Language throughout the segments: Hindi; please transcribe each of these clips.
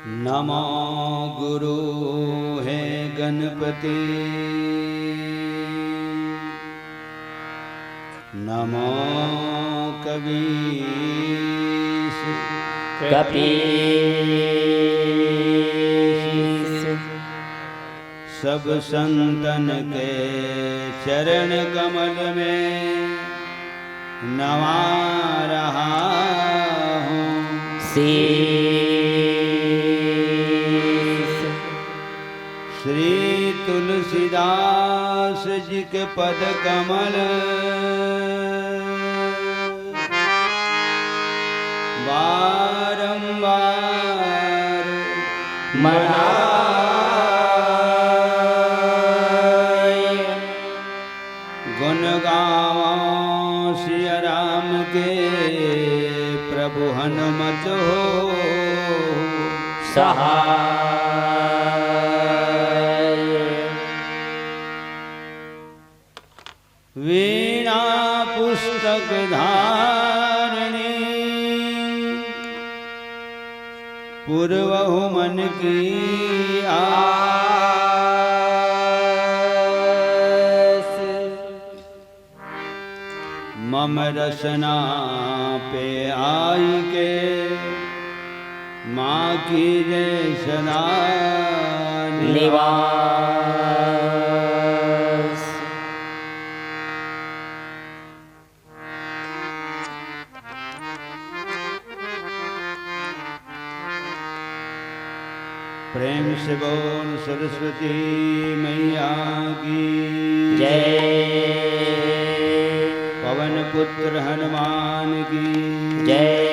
नमो गुरु है गणपति, नमो कबीर कपीस। सब संतन के चरण कमल में नवा रहा हूँ। श्री तुलसीदास जी के पद कमल बारंबार मनाए, गुण गाओ सिया राम के, प्रभु हनुमत हो सहाय। वीणा पुस्तक धारणी, पूर्वहु मन की आस, मम रसना पे आई के, माँ की जय सदा निवास। प्रेम से बोल सरस्वती मैया की जय। पवन पुत्र हनुमान की जय।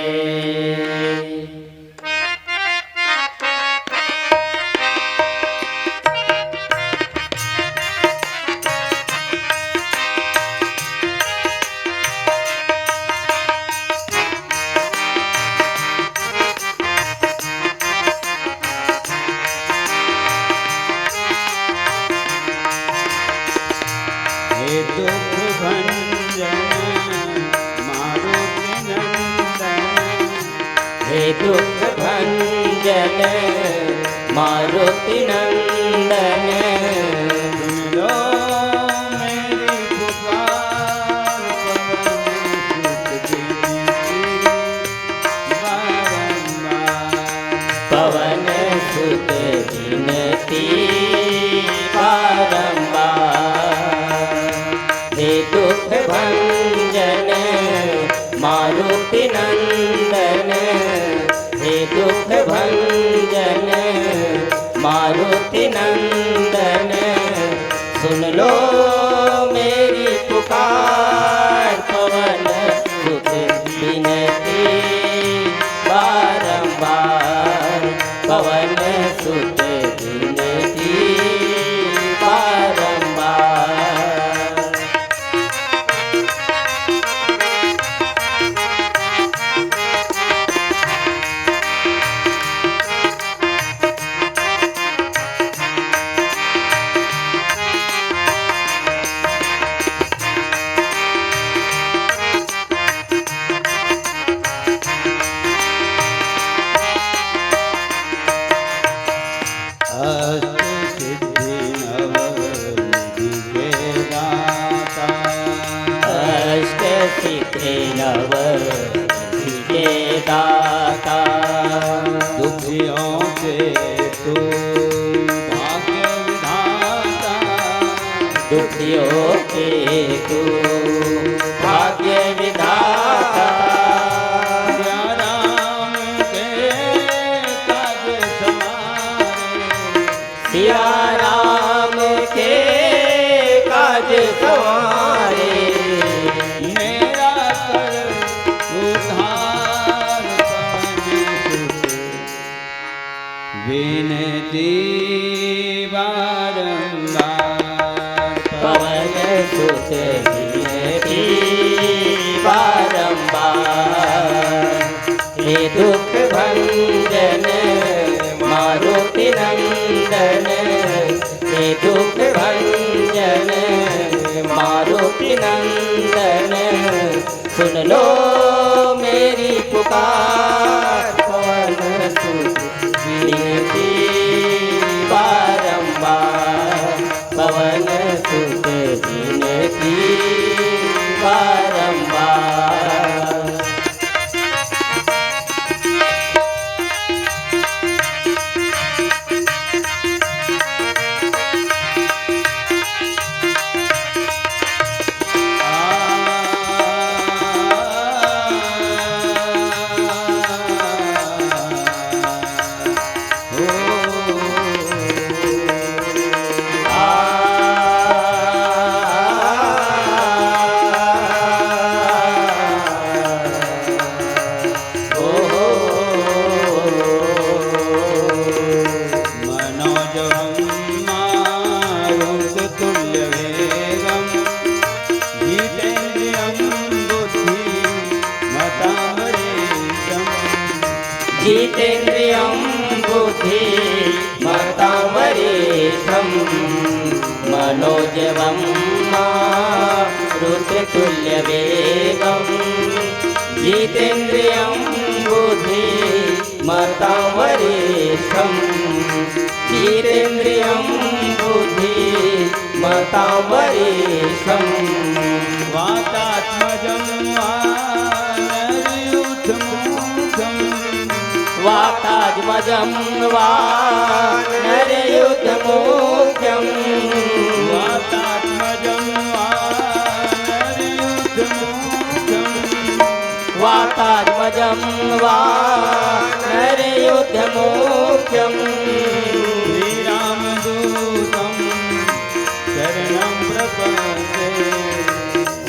दुख भंजन मारुति नंदन, हे दुख भंजन मारुति नंदन, सुन लो मेरी पुकार, पवन सुत विनती बारंबार। हे दुख भंजन मारुति नंदन, हे दुख भंजन मारुति नंदन, सुन लो मेरी पुकार, पवन सुत विनती बारंबार, पवन सुत विनती बारंबार। अष्ट सिद्धि नवनिधि के दाता, अष्ट सिद्धि नवनिधि के दाता, दुखियों के तू भाग्य विधाता, दुखियों के तू भाग्य विधाता, सिया राम के काज समारे, सिया राम के काज संवारे, मेरा कर उद्धार, विनती बारंबार, पवन सुत विनती बारंबार। हे दुख भंजन मारुति नंदन, हे दुख भंजन मारुति नंदन, सुन लो मेरी पुकार, पवन सुत विनती जितेन्द्रियं बुद्धिमतां वरिष्ठं मनोजवं मारुततुल्यवेगम् जितेन्द्रियं बुद्धिमतां वरिष्ठं जितेन्द्रियं बुद्धिमतां वरिष्ठं वातात्मजं वानरयूथमुखं वातात्मजं वानरयूथमुख्यं वातात्मजं वानरयूथमुखं वातात्मजं वानरयूथमुख्यं श्रीरामदूतं शरणं प्रपद्ये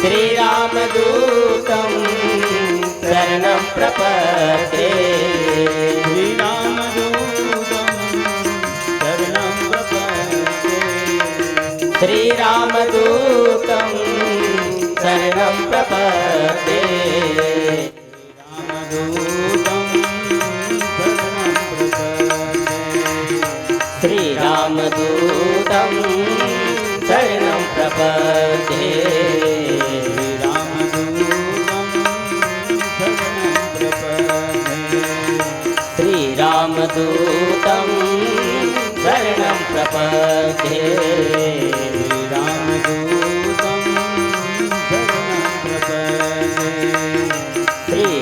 श्रीरामदूतं शरणं प्रपद्ये श्रीरामदूतं शरणं प्रपद्ये श्रीरामदूतं शरणं प्रपद्ये रामदूतं शरणं प्रपद्ये श्रीरामदूतं शरणं प्रपद्ये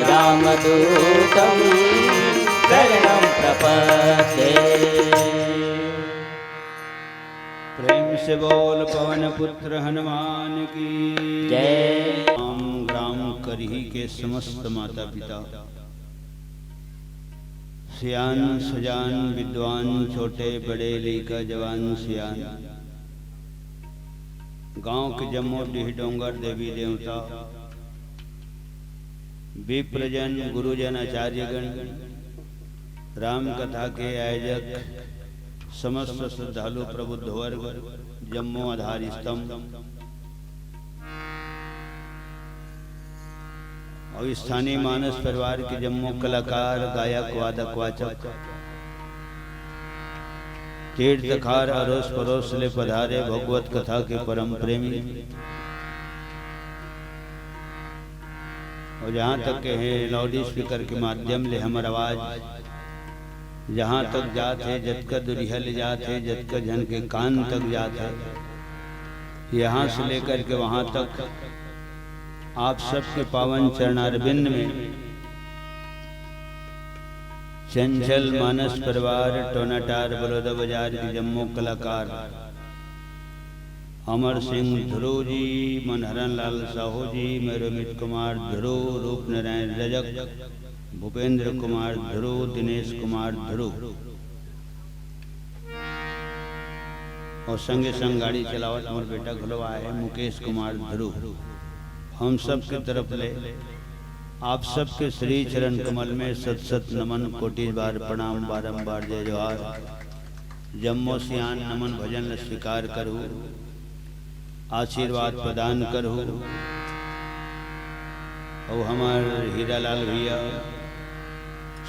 श्रीरामदूतं शरणं प्रपद्ये प्रेम से बोल पवन पुत्र हनुमान की जय। राम ग्राम करही के समस्त माता पिता सियान सजान विद्वान छोटे बड़े लेका जवान सियान गांव के जम्मो डीह डोंगर देवी देवता विप्रजन गुरुजन आचार्यगण राम कथा के आयोजक समस्त श्रद्धालु प्रबुद्ध वर्ग जम्मू आधार स्तंभ और स्थानीय मानस परिवार के जम्मू कलाकार गायक वादक वाचक तीर्थकार अरोस परोस ले पधारे भगवत कथा के परम प्रेमी और जहाँ तक के हैं लाउड स्पीकर के माध्यम ले हमार आवाज जहाँ तक जाते जतका दुरिया ले जाते जतका जन के कान तक जाते यहाँ से लेकर के वहाँ तक आप सबके पावन चरणारविंद में चंचल मानस परिवार टोनाटार बड़ौदा बाजार के जम्मू कलाकार अमर सिंह ध्रुव जी मनहरन लाल साहू जी मेरोमित कुमार ध्रुव रूप नारायण रजक भूपेंद्र कुमार ध्रुव दिनेश कुमार ध्रुव और संगे संग गाड़ी चलावत हमारे बेटा घुलवा है मुकेश कुमार ध्रुव हम सब की तरफ ले आप सबके श्री चरण कमल में सत सत नमन कोटि बार प्रणाम बारंबार जय जोहार जम्मो सियान नमन भजन स्वीकार करूँ आशीर्वाद प्रदान करूँ और हमार हीरालाल भैया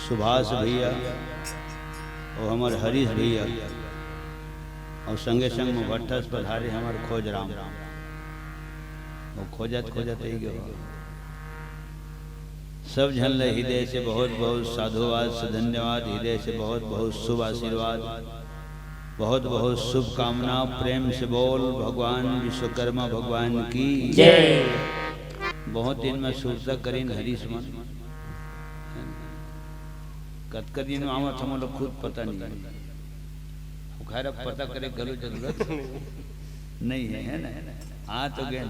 सुभाष भैया और हमार हरीश भैया और संगे संग भट्टस पधारे हमार खोज राम वो खोजत खोजत ही गयो सब झन हृदय से बहुत बहुत साधुवाद से धन्यवाद हृदय से बहुत बहुत शुभ आशीर्वाद बहुत बहुत शुभकामना प्रेम से बोल भगवान विश्वकर्मा भगवान की जय। बहुत दिन में सूरता करीन हरीश मन कतका दिन में आवा हम लोग खुद पता नहीं खैर पता करे गलो जरूरत नहीं है ना आ तो गए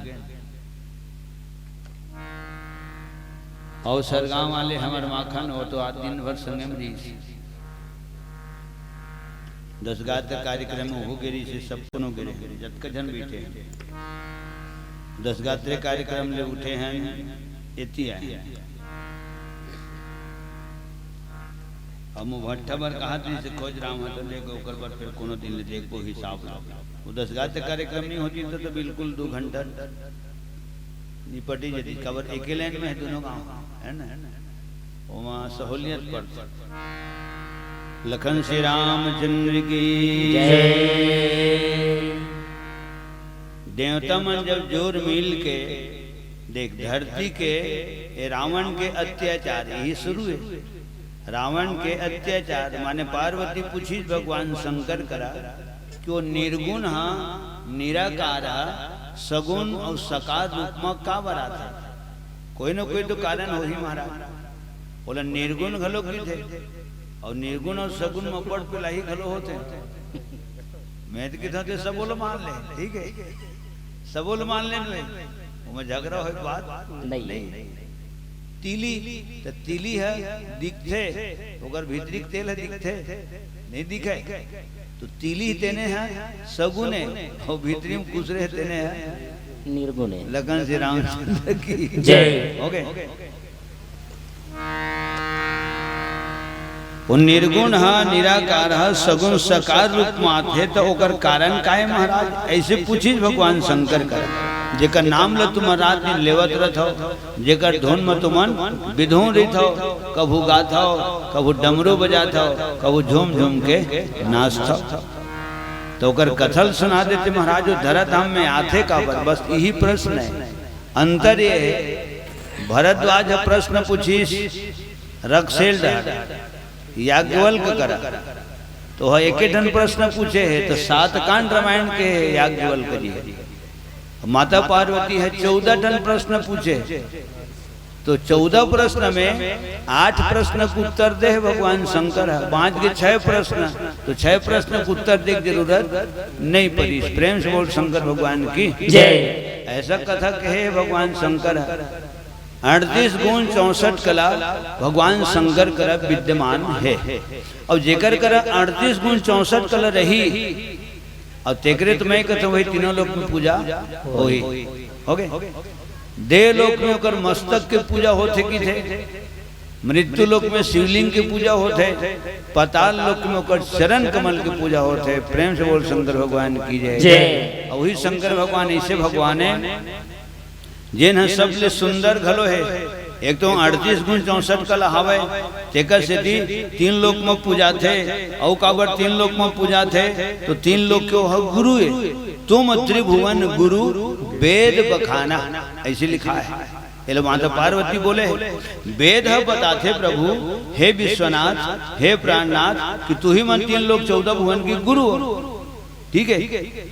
और सरगांव वाले हमारे माखन हो तो आज दिन भर संगम जी दसगात का कार्यक्रम हो गिरी से सबको नो गिरे जतका जन बैठे हैं दसगात्रे कार्यक्रम ले उठे हैं इतनी आए हम भट्टा भर कहा से खोज राम है तो लेकर ओकर पर फिर कोनो दिन ले देखो हिसाब वो दसगात्रे कार्यक्रम नहीं होती तो बिल्कुल 2 घंटा निपटी जती खबर एक लाइन में है दोनों गांव है ना वहाँ सहूलियत पर लखन श्री रामचंद्र की जय। देवता मन जब जोर मिल के देख धरती के ये रावण के अत्याचार यही शुरू है। रावण के अत्याचार माने पार्वती पूछी भगवान शंकर करा कि वो निर्गुण हा निराकार हा सगुण और सकार रूप में का बरा था। कोई ना कोई तो कारण हो ही महाराज। बोला निर्गुण घलो की थे और निर्गुण और सगुण में पड़ पिला ही घलो होते। मैं तो कहता थे सब बोलो मान ले, ठीक है सब बोलो मान ले, मैं झगड़ा हो बात नहीं। तीली तो तीली है दिखते ओकर भीतरी तेल है दिखते नहीं दिखे तो तीली तेने है सगुने और भीतरी में कुछ रहे तेने है निर्गुण है। लगन श्री रामचंद्र की जय। हो गए वो निर्गुण है निराकार है सगुण सकार रूप में आते तो ओकर कारण का है महाराज। ऐसे पूछी भगवान शंकर कर जेकर नाम ल तुम रात में लेवत रहो जेकर धुन में तुमन विधुन रही हो कभू गात हो कभू डमरू बजात हो कभू झूम झूम के नाच हो तो ओकर कथल सुना देते महाराज। धरा धाम में आते का बस यही प्रश्न है। अंतर ये है भरद्वाज प्रश्न पूछीस रक्षेल याज्ञवल्क करा तो एक ढन प्रश्न पूछे है तो 7 कांड रामायण के याज्ञवल्क जी है। माता पार्वती है 14 टन प्रश्न पूछे तो 14 प्रश्न में 8 प्रश्न को उत्तर दे भगवान शंकर है। 5 के 6 प्रश्न तो 6 प्रश्न को उत्तर दे जरूरत नहीं पड़ी। प्रेम से बोल शंकर भगवान की जय। ऐसा कथा कहे भगवान शंकर है। 38 गुण 64 कला भगवान शंकर कर विद्यमान है और जेकर कर 38 गुण 64 कला रही और तेकरे तो मैं कहता वही तीनों लोक में पूजा होई हो गए। देह लोक में ओकर मस्तक के पूजा होते की थे, मृत्यु लोक में शिवलिंग की पूजा होते, पाताल लोक में ओकर चरण कमल की पूजा होते। प्रेम से बोल शंकर भगवान की जय। और वही शंकर भगवान ऐसे भगवान है जिन सबले सुंदर घलो है। एक तो 38 गुण 64 कला हवे तेकर सिद्धि 3 लोक में पूजा थे और काबर 3 लोक में पूजा थे तो 3 लोक क्यों है गुरु है। तुम त्रिभुवन गुरु वेद बखाना ऐसे लिखा है। ये लोग माता पार्वती बोले वेद है बताते प्रभु हे विश्वनाथ हे प्राणनाथ कि तू ही मन 3 लोक 14 भुवन की गुरु हो, ठीक है।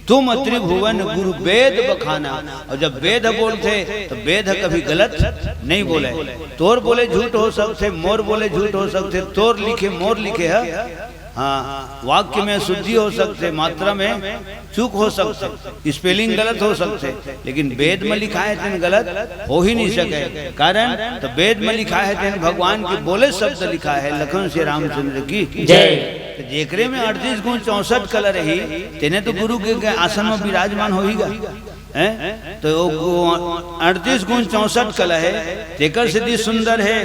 तुम त्रिभुवन गुरु वेद बखाना। और जब वेद बोलते तो वेद कभी गलत नहीं बोले। तोर बोले झूठ हो सकते, मोर बोले झूठ हो सकते, तोर लिखे मोर लिखे है। हाँ वाक्य में शुद्धि हो सकते, मात्रा में चूक हो सकते, स्पेलिंग गलत हो सकते, लेकिन वेद में लिखा है तेन गलत हो ही नहीं सके। कारण तो वेद में लिखा है तेन भगवान के बोले शब्द लिखा है। लखन श्री रामचंद्र की जय। जेकरे में 38 गुण 64 कला रही तेने तो गुरु के आसन में विराजमान होईगा हैं। तो 38 गुण 64 कला है तेकर सिद्धि सुंदर है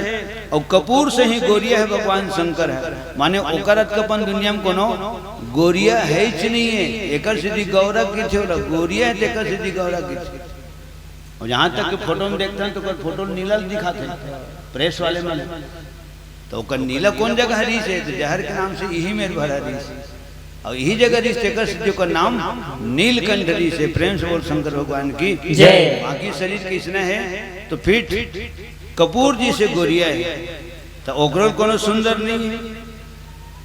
और कपूर से ही गोरिया है भगवान शंकर है। माने ओकरत कपन दुनिया में कोनो गोरिया है ही नहीं है। एकर सिद्धि गौरव की थे गोरिया है तेकर सिद्धि गौरव की थे। और जहाँ तक के फोटो में देखते हैं तो फोटो नीला दिखाते हैं प्रेस वाले में तो नीला कौन जगह रीस है तो जहर के नाम से यही मेरे भरा रीस और यही जगह रीस तेकर सिद्धि का नाम नीलकंठ रीस है। प्रेम से बोल शंकर भगवान की जय। बाकी शरीर किसने है तो फिट कपूर जी से गोरिया है तो ओकरो कोनो सुंदर नहीं है।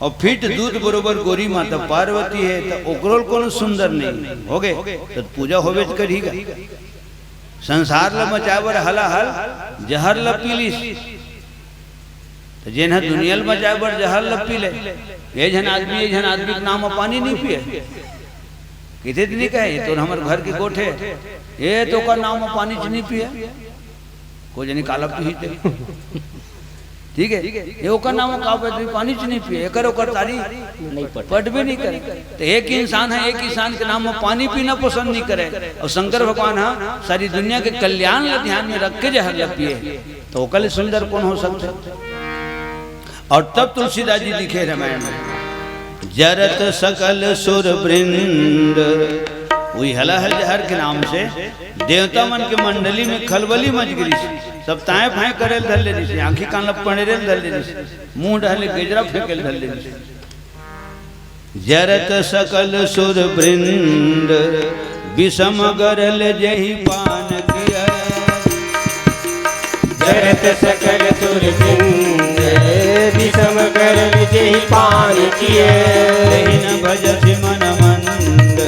और फिट दूध बरोबर गोरी माता पार्वती है तो ओकरो कोनो सुंदर नहीं हो गए तो पूजा होवे करेगा। संसार ल मचावर हला हल जहर ल पीलिस तो जेन दुनिया मचाए बर जहर ल पी ले। ये जन आदमी के नाम पानी नहीं पिए कितने दिन कहे तो हमारे घर के कोठे ये तो का नाम पानी नहीं पिए को जनी काला पीते, ठीक है। ये ओकर नाम का पानी नहीं पिए एकर ओकर तारी नहीं पढ़ भी नहीं करे। तो एक इंसान है एक इंसान के नाम में पानी पीना पसंद नहीं करे और शंकर भगवान है सारी दुनिया के कल्याण ला ध्यान में रख के जहर ल पिए तो ओकर सुंदर कौन हो सकते। और तब तुलसीदास जी लिखे रामायण में जरत सकल सुर वृंद वही हलाहल जहर के नाम से देवता मन के मंडली में खलबली मच गिरी, सब ताए फाए करेल धर ले, आंखी कान लपड़े धर ले, मुंह डहले गेजरा फेंकेल धर ले। जरत सकल सुर वृंद विषम गरल जही पान किया, जरत सकल सुर वृंद विषम गरल जही पान किए, न भजति मन मंद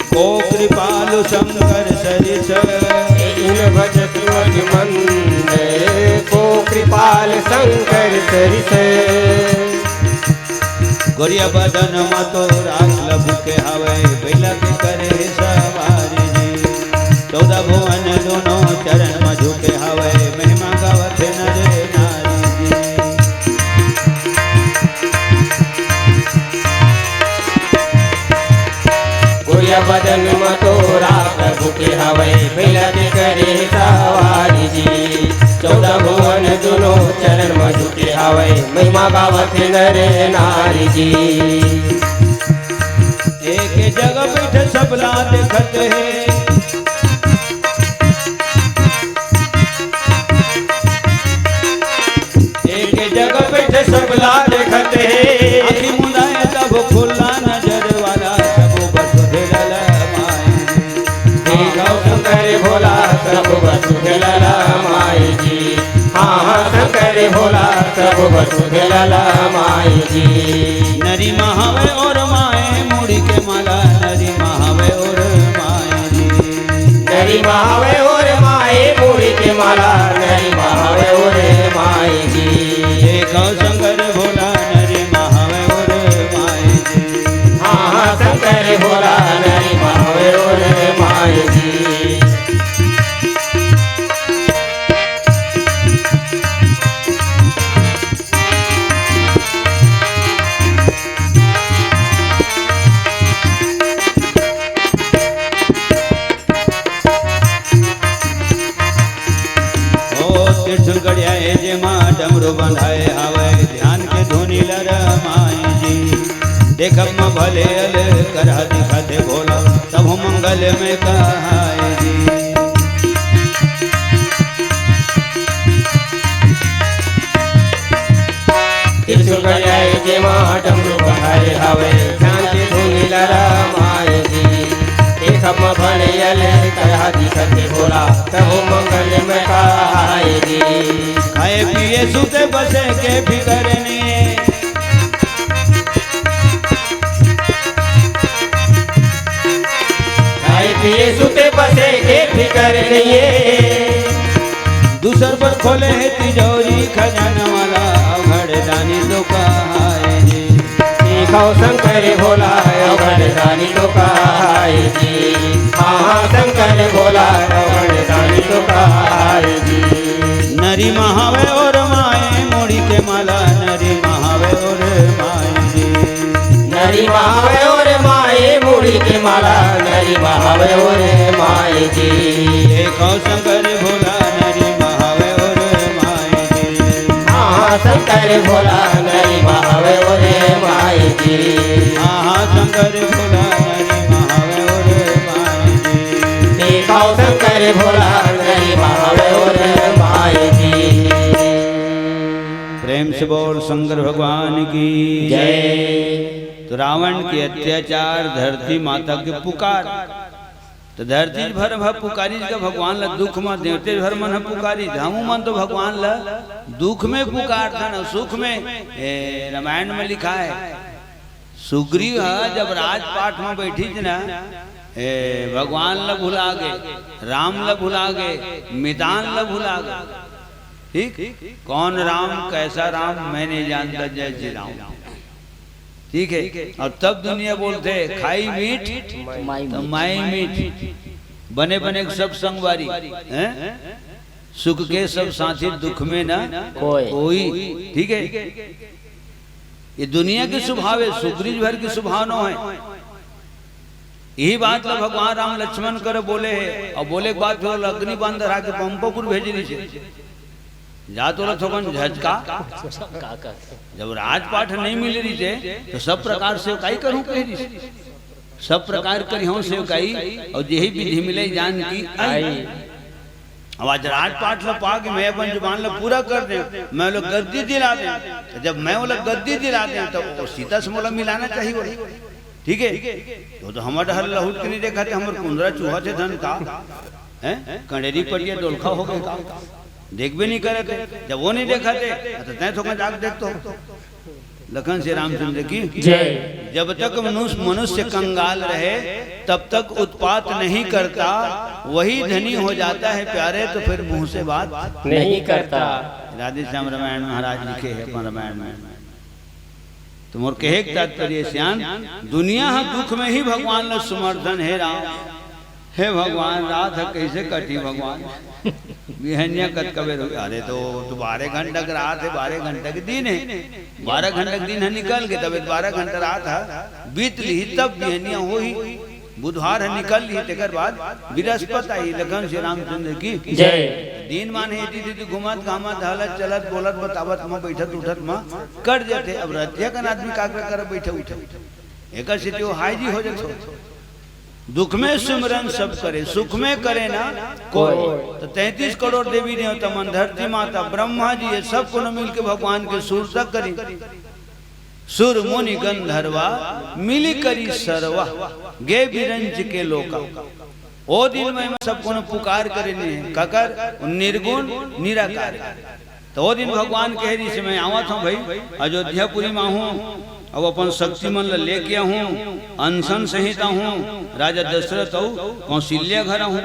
को कृपालु शंकर सरिस, इन भजत मन मंद को कृपाल शंकर सरिस। गोरिया बदन मतो राख लभु के हवे, बैला के करे सवारी जी, 14 भुवन दोनों चरण मधु के हवे, महिमा गावत नर नारी जी। गोरिया बदन मतो राख लभु के हवे, बैला के करे सवारी जी, 14 भुवन दोनों चरण मधु के हवे, महिमा गावत नर नारी जी। एक जगह बैठे सबला देखत है, एक जगह बैठे सबला देखत है, आँखी मुदाए तब खुला नजर वाला, सब वसुधेल माई हे गौ शंकर भोला सब वसुधेल माई जी, हाँ शंकर भोला सब वसुधेल माई जी। नरी महावे और माए मुड़ी के माला, नरी महावे और माए जी, नरी महावे और माए मुड़ी के माला, नरी महावे और माई जी। एक शंकर भोला नरी महावे और माए जी, हाँ शंकर भोला नरी महावे और माई जी। डमरू बंधाए हवे, ध्यान के धुनी लरमाई जी, देखब म भले अल करह दिखते भोला, तब मंगल में कहाए जी। त्रिशूल गड़ाए जे माँ डमरू बंधाए हवे, ध्यान के धुनी लरमाई जी, देखब म भले अल करह दिखते भोला, तब मंगल में कहाए जी। खाए पिए सुते बसे के फिकर नहीं, खाए पिए सुते बसे के फिकर नहीं है, दूसर पर खोले है तिजोरी खजाना वाला, अवघड़ दानी तो कहाए जी। देखो शंकर भोला अवघड़ दानी तो कहाए जी, हाँ शंकर भोला अवघड़ दानी तो कहाए जी। नरी महावे और माए मुड़ी के माला, नरी महावे और माए जी, नरी महावे और माए मुड़ी के माला, नरी महावे और माए जी। देखो शंकर भोला नरी महावे और माए जी, हाँ शंकर भोला नरी महावे और माए जी, हाँ शंकर भोला नरी महावे और माए जी। देखो शंकर भोला नरी महावे और माए जी। प्रेम से बोल शंकर भगवान की जय। तो रावण के अत्याचार, धरती माता के पुकार, तो धरती भर भर पुकारी का भगवान ला दुख में, देवते भर मन पुकारी, हमू मन तो भगवान ला दुख में पुकार था ना सुख में। रामायण में लिखा है सुग्रीव जब राजपाट में बैठी थी ना, भगवान ला भुला गए, राम ला भुला गए, मैदान ला भुला गए। ठीक, कौन राम कैसा राम मैं नहीं जानता, जय श्री राम। ठीक है, और तब दुनिया बोलते खाई मीठ तो माई मीठ, बने बने सब संगवारी, सुख के सब साथी, दुख में ना कोई। ठीक है, ये दुनिया की स्वभाव है, सुग्रीव भर की स्वभाव न है। यही बात ला भगवान राम लक्ष्मण कर बोले है, और बोले के बाद अग्नि बांध रहा के पंपोपुर भेज दी जा तो थोकन झटका। जब राजपाठ नहीं मिल रही थे तो सब प्रकार से काई करूं कह रही, सब प्रकार करियों सेवकाई और यही विधि मिले जान की आई। अब आज राज पाठ ला पाके मैं अपन जुबान ला पूरा कर दे, मैं लोग गद्दी दिला दे, जब मैं वो लोग गद्दी दिला दे तो सीता से मोला मिलाना चाहिए, ठीक है। तो हमारे हर लहुट के नहीं देखा थे, हमारे कुंदरा चूहा थे धन का है कंडेरी पटिया डोलखा हो गए का देख भी नहीं करे थे, जब वो नहीं देखा थे तो तय तो जाग देख तो लखन श्री रामचंद्र की जय। जब तक मनुष्य कंगाल रहे तब तक उत्पात नहीं करता, वही धनी हो जाता है प्यारे तो फिर मुंह से बात नहीं करता। राधे श्याम रामायण महाराज लिखे है रामायण में। तो मोर कहे तात्पर्य श्याम दुनिया दुख में ही भगवान ने समर्थन है राम, हे भगवान रात है कैसे कटी भगवान बिहनिया कत कबे। अरे तो 12 घंटा का रात है, 12 घंटा के दिन है, 12 घंटा के दिन है निकल के तब 12 घंटा रात है बीत ली तब बिहनिया हो ही बुधवार है निकल ली तेकर बाद बृहस्पति आई। लखन श्री रामचंद्र की जय। दिन माने दीदी घुमत घामत हलत चलत बोलत बतावत में बैठत उठत में कर जाते। अब रतिया का आदमी का कर बैठे उठे एक स्थिति हाई जी हो जाते। दुख में सिमरन सब करे सुख में करे ना कोई। तो 33 करोड़ देवी देवता मन धरती माता ब्रह्मा जी ये सब को मिल के भगवान के सुर तक करी। सुर मुनि गंधर्वा मिली करी सरवा गे बिरंज के लोका। ओ दिन में सबको पुकार करे ककर निर्गुण निराकार। तो वो दिन भगवान कह रही से मैं आवा था भाई अयोध्यापुरी में हूँ, अब अपन शक्ति मन लेके हूँ, अनशन संहिता हूँ, राजा दशरथ हूँ, कौशल्या घर हूँ,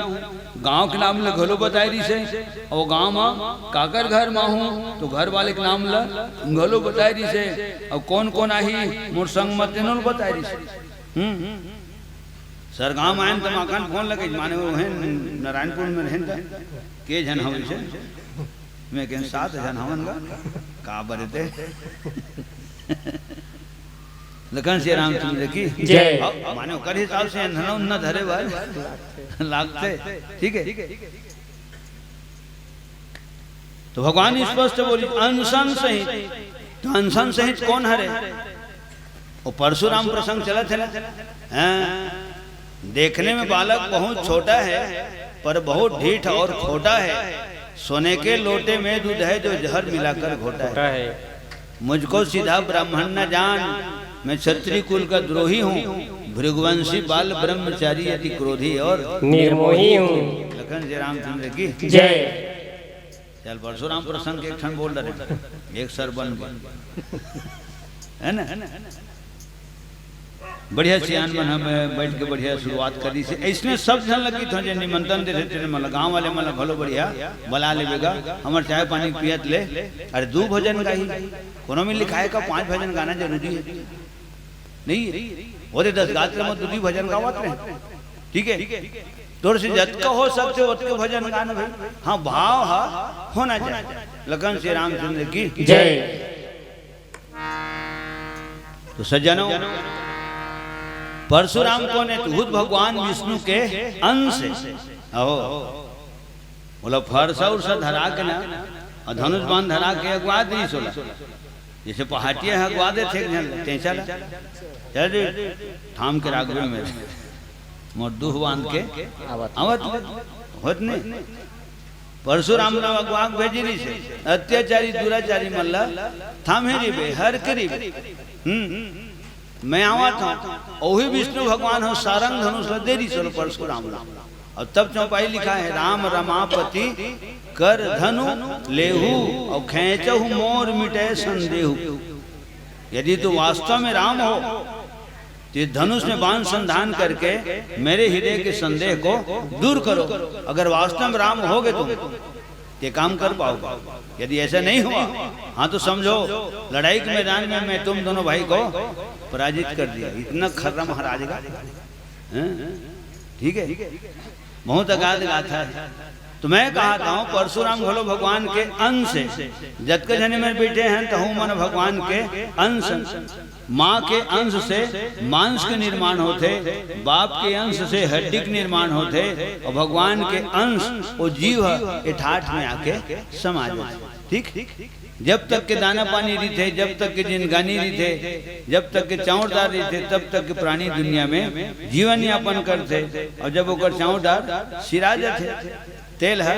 गांव के नाम ले घलो बताई रही से। और गांव में काकर घर में हूँ तो घर वाले के नाम ला घलो बताई रही से। और कौन कौन आई मोर संग मत बताई रही से। सर गांव आए तो माखन फोन लगे माने वो है नारायणपुर में रहन के जन हम से मैं कह 7 जन हवन का बरते लखन श्री रामचंद्र की जय। माने कर हिसाब से न धरे बार लागते, ठीक है। तो भगवान स्पष्ट बोली अनशन सहित। तो अनशन सहित कौन हरे? वो परशुराम प्रसंग चला थे ना। देखने में बालक बहुत छोटा है पर बहुत ढीठ और खोटा है। सोने के लोटे में दूध है जो जहर मिलाकर घोटा है। मुझको सीधा ब्राह्मण न जान, मैं क्षत्रिय कुल का द्रोही हूँ। भृगुवंशी बाल ब्रह्मचारी अति क्रोधी और निर्मोही हूँ। लखन श्री रामचंद्र की जय। चल परशुराम प्रसंग के क्षण बोल रहे एक सर बन गए है ना। बढ़िया सियान मन हमें बैठ के बढ़िया शुरुआत करी से। इसमें सब जन लगी था जो निमंत्रण दे थे मतलब गाँव वाले मतलब भलो बढ़िया बुला लेगा हमारे चाय पानी पियत ले। अरे 2 भजन गाई कोनो में लिखा है का 5 भजन गाना जरूरी है नहीं वो 10 गात्र में 2 भजन गावत रहे, ठीक है। थोड़े से जत का हो सकते हो भजन गाना भाई। हाँ भाव हा होना चाहिए। लखन श्री रामचंद्र की जय। तो सज्जनों परशुराम कौन है? तो खुद भगवान विष्णु के अंश है। बोला फरसा उर्सा धरा के ना और धनुष बाण धरा के अगवा दी सोला जैसे पहाटिया अगवा दे थे चला चल थाम के रागवे में मोर दुह बांध के आवत होत नहीं। परशुराम ने अगवा भेजी रही से अत्याचारी दुराचारी मल्ला थामे री बे हर करी मैं आवा था। वही विष्णु भगवान हो सारंग धनुष देरी चलो परशुराम और तब चौपाई लिखा है राम रमापति कर धनु लेहू और खेचहु मोर मिटे संदेहु। यदि तो वास्तव में राम हो तो धनुष में बाण संधान करके मेरे हृदय के संदेह को दूर करो। अगर वास्तव में राम होगे तुम ये काम कर पाओगे। यदि ऐसा नहीं हुआ हाँ तो समझो लड़ाई के मैदान में मैं तुम दोनों भाई को पराजित कर दिया। इतना खर्रा महाराज का ठीक है बहुत अगाध गाथा है। तो मैं कहा था परशुराम घलो भगवान के अंश है। जत के जने में बैठे हैं तो हूँ मन भगवान के अंश। माँ के अंश से मांस के निर्माण होते, बाप के अंश से हड्डी के निर्माण होते और भगवान के अंश वो जीव ठाठ में आके समा जाए, ठीक। जब तक के दाना पानी रही थे, जब तक के जिनगानी रही थे, जब तक के चाउरदार रही थे, तब तक के प्राणी दुनिया में जीवन यापन करते। और जब ओकर चाउरदार सिराज थे, तेल है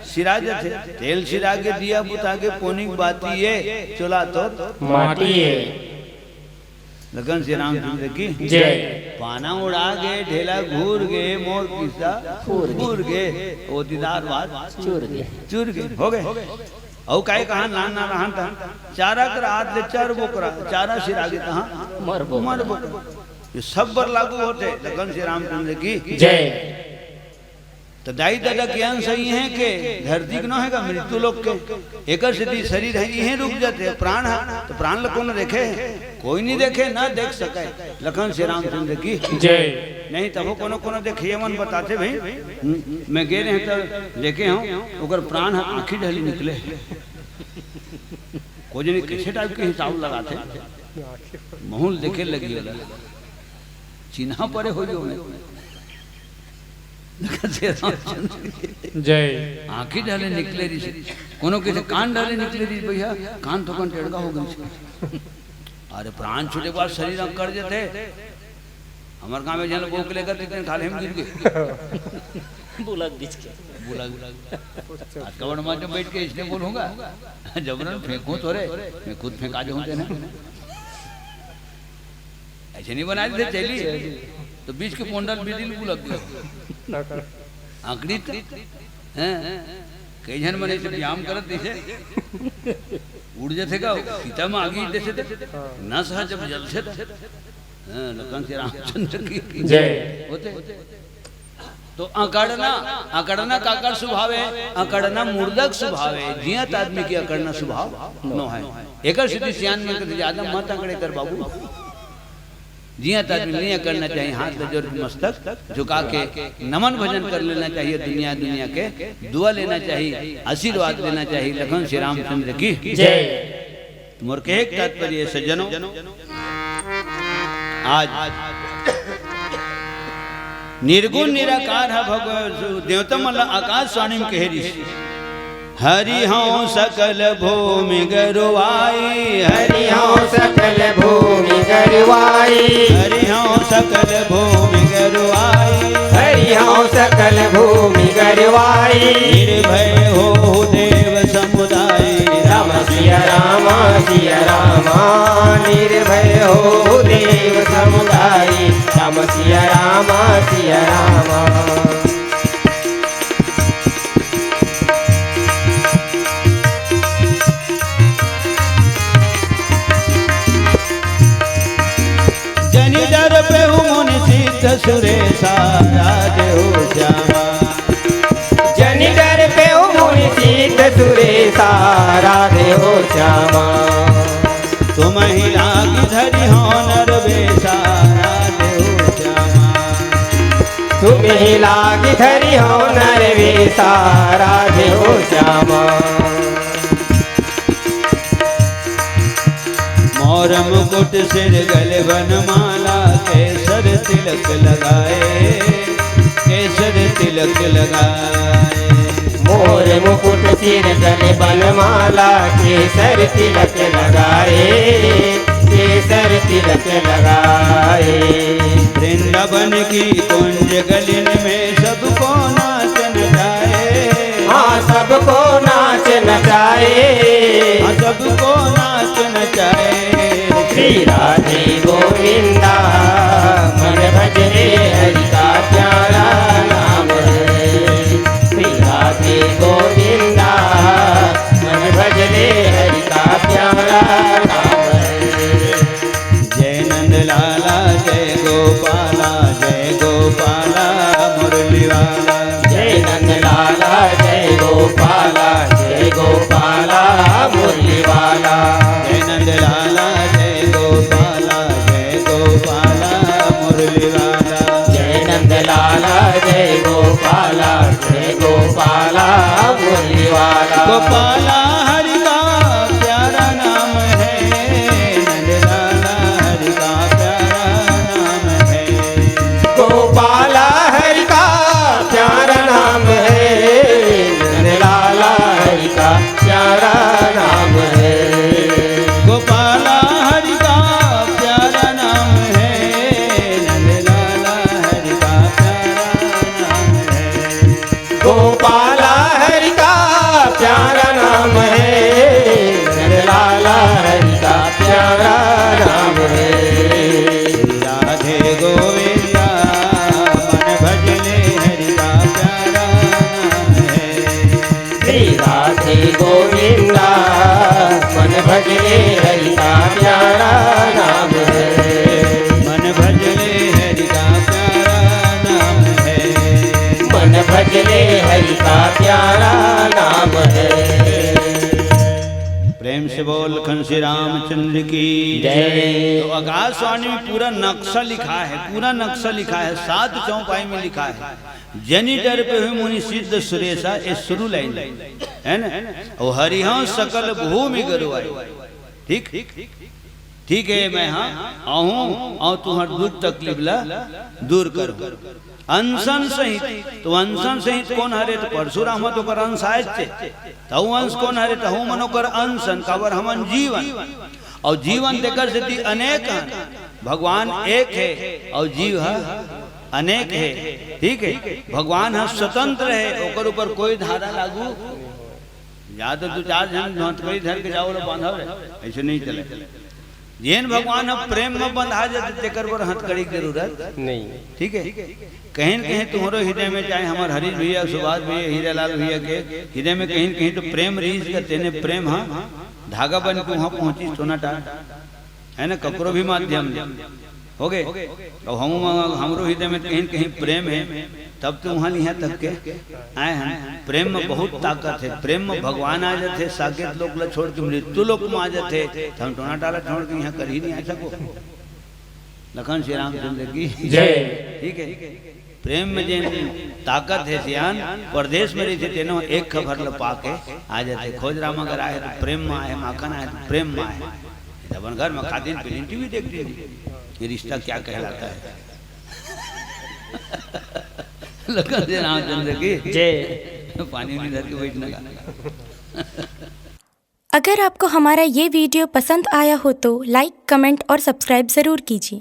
सिराज थे, तेल सिरा के दिया बुता के पोनिक बाती ये चोला तो माटी लगन श्री रामचंद्र की जय। पाना उड़ा गए, ढेला घूर गए, मोर किस्सा घूर गए, वो दीदार बात चूर गए हो गए। और काहे कहा ना ना रहन था चारा कर हाथ ले चार बोकरा चारा सिर आगे कहा मर बोकरा, ये सब पर लागू होते। लगन श्री रामचंद्र की जय। तो दाई दादा ज्ञान सही है के धरती के न है मृत्यु लोग के एक सिद्धि शरीर है यही रुक जाते, प्राण है तो प्राण लोग कौन देखे, कोई नहीं देखे ना देख सके। लखन श्री रामचंद्र की जय। नहीं तब कोनो कोनो देखिए मन बताते भाई मैं गे रहे तो देखे हूँ ओकर प्राण आँखी ढली निकले, कोई जनी कैसे टाइप के हिसाब लगाते महूल देखे लगी चिन्हा परे हो जय। आंखें डाले निकले रही, कोनो के कान डाले निकले रही, भैया कान तो कौन टेढ़ा हो गई। अरे प्राण छूटे बाद शरीर कर देते। हमारे गांव में जन बोक लेकर लेकिन खाले हम गिर गए बुलक बीच के बुलक कवर में जब बैठ के इसलिए बोलूंगा जबरन फेंकूं तो रे मैं खुद फेंका जो हूं ना ऐसे नहीं बना देते चली तो बीच के पोंडल बिदिल बुलक दिया आंकड़ी हैं कई जन मने से व्यायाम करत दिसे उड़ जाते का सीता में आगे देसे न सह जब जल से हां लखन श्री रामचंद्र की जय होते। तो अकड़ना काकर स्वभाव है, अकड़ना मूर्धक स्वभाव है, जियत आदमी की अकड़ना स्वभाव न है। एकर सिद्धि सियान में ज्यादा मत अकड़े कर बाबू, जियत आदमी नहीं करना चाहिए, हाथ में जोर मस्तक झुका के नमन भजन कर लेना चाहिए, दुनिया के दुआ लेना चाहिए, आशीर्वाद लेना चाहिए। लखन श्री रामचंद्र की जय। मोर के एक तात्पर्य सज्जनों, आज निर्गुण निराकार है भगवान देवतम आकाश स्वाणी में कह ऋषि हरि हूँ सकल भूमि गरुवाई, हरि हूँ सकल भूमि गरुवाई, हरि हूँ सकल भूमि गरुवाई, हरि हूँ सकल भूमि गरुवाई। निर्भय हो देव समुदाय, राम सिया रामा सिया रामा, निर्भय हो देव समुदाय, राम सिया रामा सिया रामा। सुरेशा राज हो श्यामा, जनि डर पे मुनि सिद्ध सुरेशा राधे हो श्यामा। तुम ही लागी धरि हो नरवेशा राधे हो श्यामा, तुम ही लागी धरि हो नरवेशा राधे हो श्यामा। मोर मुकुट सिर गले बनमाला, केसर तिलक लगाए, केसर तिलक लगाए। मोर मुकुट सिर गले बनमाला, केसर तिलक लगाए, केसर तिलक लगाए। वृंदावन की कुंज गलिन में सबको नाचन जाए, हाँ सबको नाच नचाए, हाँ सबको नाच नचाए। श्री राधे गोविंदा मन भजरे हरि का प्यारा नाम है। श्री राधे गोविंदा मन भजरे हरि का प्यारा नाम है। जय नंद लाला जय गोपाला, जय गोपाला मुरली वाला, जय नंद लाला जय गोपाला, जय गोपाला मुरली वाला। जय नंद लाला जय गोपाला, जय गोपाला मुरली वाला, जय नंद लाला जय गोपाला, जय गोपाला मुरली वाला। गोपाला हरि का प्यारा नाम है, भजले हरि का प्यारा नाम है। मन भजले हरि का प्यारा नाम है। मन भजले हरि का प्यारा नाम है। प्रेम से बोल खंसी रामचंद्र की जय। तो आकाशवाणी में पूरा नक्शा लिखा है, पूरा नक्शा लिखा है, 7 चौपाई में लिखा है। जनी डर पे हुई मुनि सिद्ध सुरेशा, ये शुरू लाइन है ना। और हरिहंस सकल भूमि गरुआई। ठीक ठीक है, मैं हाँ आऊँ और तुम्हार दुख तकलीफ ला दूर करूँ। अनशन सहित, तो अनशन सहित कौन हरे? तो परशुराम तो कर अंश आए थे, तहु अंश कौन हरे? तहु मनो कर अनशन कावर हमन जीवन। और जीवन देकर से अनेक हैं, भगवान एक है और जीव है अनेक है। ठीक है, भगवान है स्वतंत्र है, ओकर ऊपर कोई धारा लागू या तो 2-4 जन नौतकरी धर के जाओ बांधा रहे, ऐसे नहीं चले। जिन भगवान अब प्रेम में बंधा जाते तेकर पर हथकड़ी की जरूरत नहीं। ठीक है, कहीं कहीं तुम्हारे हृदय में, चाहे हमारे हरीश भैया, सुभाष भैया, हीरालाल भैया के हृदय में कहीं कहीं तो प्रेम रीस करते ने, प्रेम हाँ धागा बन के वहां पहुंची सोना टार है ना, ककरो भी माध्यम हो गए। और हमरो हृदय में कहीं कहीं प्रेम है, तब तो वहां यहाँ तक के आए हैं। प्रेम में बहुत ताकत है, प्रेम में भगवान आ जाते, साकेत लोग ला छोड़ के मृत्यु लोक में आ जाते, हम टोना टाला छोड़ के यहाँ कर ही नहीं आ सको। लखन श्री रामचंद्र की जय। ठीक है, प्रेम में जिन ताकत है सियान, परदेश में रहते तेनो एक खबर ल पाके आ जाते। खोज राम अगर आए तो प्रेम में आए, माखन आए तो प्रेम में आए। अपन घर में खाती फिल्म टीवी देखती है, ये रिश्ता क्या कहलाता है। लखन श्री रामचंद्र की जय। पानी में धर के बैठने का। अगर आपको हमारा ये वीडियो पसंद आया हो तो लाइक, कमेंट और सब्सक्राइब ज़रूर कीजिए।